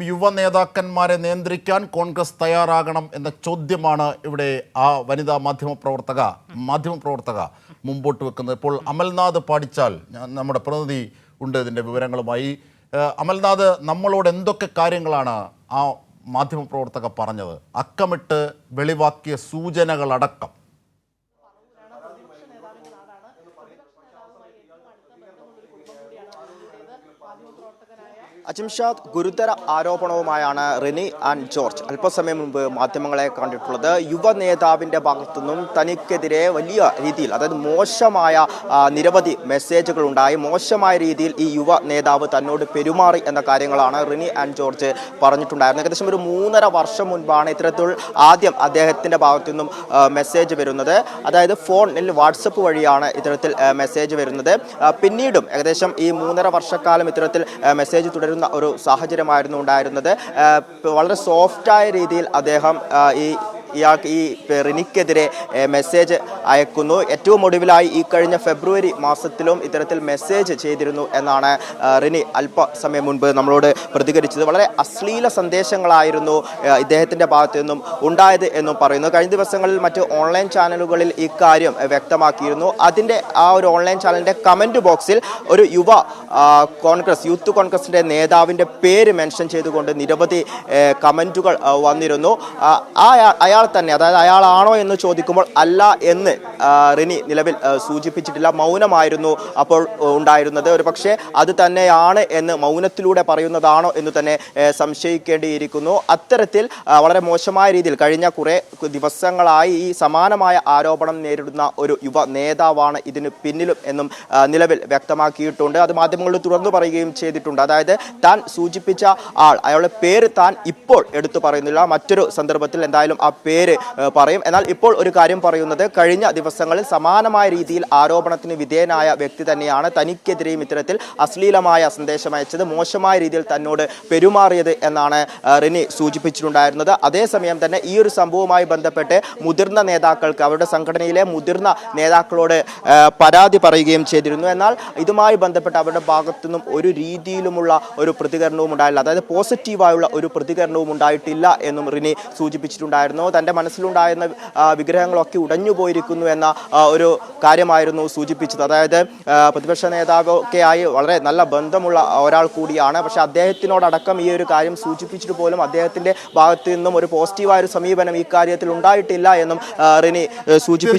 യുവ നേതാക്കന്മാരെ നിയന്ത്രിക്കാൻ കോൺഗ്രസ് തയ്യാറാകണം എന്ന ചോദ്യമാണ് ഇവിടെ ആ വനിതാ മാധ്യമപ്രവർത്തക മുമ്പോട്ട് വെക്കുന്നത്. ഇപ്പോൾ അമൽനാഥ് പാടിച്ചാൽ നമ്മുടെ പ്രതിനിധി ഉണ്ട് ഇതിൻ്റെ വിവരങ്ങളുമായി. അമൽനാഥ്, നമ്മളോട് എന്തൊക്കെ കാര്യങ്ങളാണ് ആ മാധ്യമപ്രവർത്തക പറഞ്ഞത്? അക്കമിട്ട് വെളിവാക്കിയ സൂചനകളടക്കം. അജിംഷാദ് ഗുരുതര ആരോപണവുമായാണ് റിനി ആൻഡ് ജോർജ് അല്പസമയം മുമ്പ് മാധ്യമങ്ങളെ കണ്ടിട്ടുള്ളത്. യുവ നേതാവിൻ്റെ ഭാഗത്തുനിന്നും തനിക്കെതിരെ വലിയ രീതിയിൽ, അതായത് മോശമായ നിരവധി മെസ്സേജുകൾ ഉണ്ടായി, മോശമായ രീതിയിൽ ഈ യുവ നേതാവ് തന്നോട് പെരുമാറി എന്ന കാര്യങ്ങളാണ് റിനി ആൻഡ് ജോർജ് പറഞ്ഞിട്ടുണ്ടായിരുന്നത്. ഏകദേശം ഒരു 3.5 വർഷം മുൻപാണ് ഇത്തരത്തിൽ ആദ്യം അദ്ദേഹത്തിൻ്റെ ഭാഗത്തുനിന്നും മെസ്സേജ് വരുന്നത്. അതായത് ഫോണിൽ വാട്സപ്പ് വഴിയാണ് ഇത്തരത്തിൽ മെസ്സേജ് വരുന്നത്. പിന്നീടും ഏകദേശം ഈ 3.5 വർഷക്കാലം ഇത്തരത്തിൽ മെസ്സേജ് തുടരുന്ന ഒരു സാഹചര്യമായിരുന്നു ഉണ്ടായിരുന്നത്. വളരെ സോഫ്റ്റായ രീതിയിൽ അദ്ദേഹം ഇയാൾക്ക് ഈ റിനിക്കെതിരെ മെസ്സേജ് അയക്കുന്നു. ഏറ്റവും ഒടുവിലായി ഈ കഴിഞ്ഞ ഫെബ്രുവരി മാസത്തിലും ഇത്തരത്തിൽ മെസ്സേജ് ചെയ്തിരുന്നു എന്നാണ് റിനി അല്പസമയം മുൻപ് നമ്മളോട് പ്രതികരിച്ചത്. വളരെ അശ്ലീല സന്ദേശങ്ങളായിരുന്നു ഇദ്ദേഹത്തിൻ്റെ ഭാഗത്തു നിന്നും ഉണ്ടായത് എന്നും പറയുന്നു. കഴിഞ്ഞ ദിവസങ്ങളിൽ മറ്റ് ഓൺലൈൻ ചാനലുകളിൽ ഇക്കാര്യം വ്യക്തമാക്കിയിരുന്നു. അതിൻ്റെ ആ ഒരു ഓൺലൈൻ ചാനലിൻ്റെ കമൻറ്റ് ബോക്സിൽ ഒരു യൂത്ത് കോൺഗ്രസിൻ്റെ നേതാവിൻ്റെ പേര് മെൻഷൻ ചെയ്തുകൊണ്ട് നിരവധി കമൻറ്റുകൾ വന്നിരുന്നു. അയാൾ തന്നെ, അതായത് അയാളാണോ എന്ന് ചോദിക്കുമ്പോൾ അല്ല എന്ന് റിനി നിലവിൽ സൂചിപ്പിച്ചിട്ടില്ല. മൗനമായിരുന്നു അപ്പോൾ ഉണ്ടായിരുന്നത്. ഒരു പക്ഷേ അത് തന്നെയാണ് എന്ന് മൗനത്തിലൂടെ പറയുന്നതാണോ എന്ന് തന്നെ സംശയിക്കേണ്ടിയിരിക്കുന്നു. അത്തരത്തിൽ വളരെ മോശമായ രീതിയിൽ കഴിഞ്ഞ കുറേ ദിവസങ്ങളായി ഈ സമാനമായ ആരോപണം നേരിടുന്ന ഒരു യുവ നേതാവാണ് ഇതിന് പിന്നിലും എന്നും നിലവിൽ വ്യക്തമാക്കിയിട്ടുണ്ട്. അത് മാധ്യമങ്ങളിൽ തുറന്നു പറയുകയും ചെയ്തിട്ടുണ്ട്. അതായത് താൻ സൂചിപ്പിച്ച ആൾ, അയാളുടെ പേര് താൻ ഇപ്പോൾ എടുത്തു പറയുന്നില്ല, മറ്റൊരു സന്ദർഭത്തിൽ എന്തായാലും ആ പേര് പറയും. എന്നാൽ ഇപ്പോൾ ഒരു കാര്യം പറയുന്നത്, കഴിഞ്ഞ ദിവസങ്ങളിൽ സമാനമായ രീതിയിൽ ആരോപണത്തിന് വിധേയനായ വ്യക്തി തന്നെയാണ് തനിക്കെതിരെയും ഇത്തരത്തിൽ അശ്ലീലമായ സന്ദേശം അയച്ചത്, മോശമായ രീതിയിൽ തന്നോട് പെരുമാറിയത് എന്നാണ് റിനി സൂചിപ്പിച്ചിട്ടുണ്ടായിരുന്നത്. അതേസമയം തന്നെ ഈ ഒരു സംഭവവുമായി ബന്ധപ്പെട്ട് മുതിർന്ന നേതാക്കൾക്ക്, അവരുടെ സംഘടനയിലെ മുതിർന്ന നേതാക്കളോട് പരാതി പറയുകയും ചെയ്തിരുന്നു. എന്നാൽ ഇതുമായി ബന്ധപ്പെട്ട് അവരുടെ ഭാഗത്തു നിന്നും ഒരു രീതിയിലുമുള്ള ഒരു പ്രതികരണവും ഉണ്ടായില്ല, അതായത് പോസിറ്റീവായുള്ള ഒരു പ്രതികരണവും ഉണ്ടായിട്ടില്ല എന്നും റിനി സൂചിപ്പിച്ചിട്ടുണ്ടായിരുന്നു. തൻ്റെ മനസ്സിലുണ്ടായിരുന്ന വിഗ്രഹങ്ങളൊക്കെ ഉടഞ്ഞു പോയിരിക്കുന്നു എന്ന ഒരു കാര്യമായിരുന്നു സൂചിപ്പിച്ചത്. അതായത് പ്രതിപക്ഷ നേതാവൊക്കെ ആയി വളരെ നല്ല ബന്ധമുള്ള ഒരാൾ കൂടിയാണ്. പക്ഷേ അദ്ദേഹത്തിനോടക്കം ഈ ഒരു കാര്യം സൂചിപ്പിച്ചിട്ട് പോലും അദ്ദേഹത്തിൻ്റെ ഭാഗത്തു നിന്നും ഒരു പോസിറ്റീവായ ഒരു സമീപനം ഈ കാര്യത്തിൽ ഉണ്ടായിട്ടില്ല എന്നും റിനി സൂചിപ്പിച്ചു.